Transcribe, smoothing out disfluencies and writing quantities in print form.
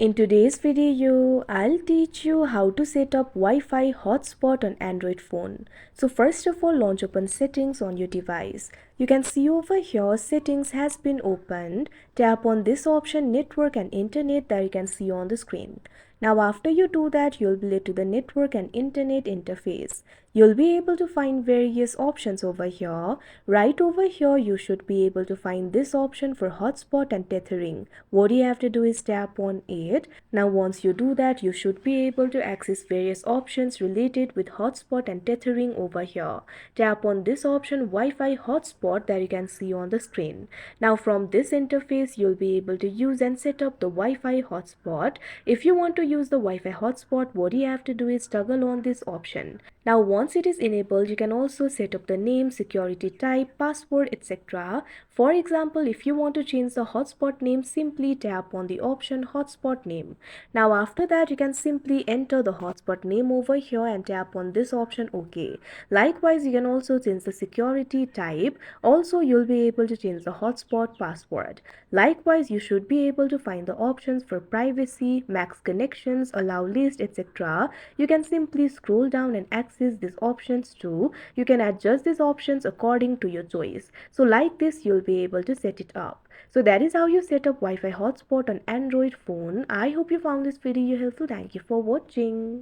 In today's video, I'll teach you how to set up Wi-Fi hotspot on Android phone. So first of all, launch open settings on your device. You can see over here settings has been opened. Tap on this option network and internet that you can see on the screen. Now after you do that, you'll be led to the network and internet interface. You'll be able to find various options over here. Right over here, you should be able to find this option for hotspot and tethering. What you have to do is tap on it. Now once you do that, you should be able to access various options related with hotspot and tethering over here. Tap on this option Wi-Fi hotspot that you can see on the screen. Now from this interface, you'll be able to use and set up the Wi-Fi hotspot. If you want to use the Wi-Fi hotspot, what you have to do is toggle on this option. Now once it is enabled, you can also set up the name, security type, password, etc. For example, if you want to change the hotspot name, simply tap on the option hotspot name. Now after that, you can simply enter the hotspot name over here and tap on this option OK. Likewise, you can also change the security type. Also, you'll be able to change the hotspot password. Likewise, you should be able to find the options for privacy, max connections, allow list, etc. You can simply scroll down and access these options too. You can adjust these options according to your choice. So like this, you'll be able to set it up. So that is how you set up Wi-Fi hotspot on Android phone. I hope you found this video helpful. Thank you for watching.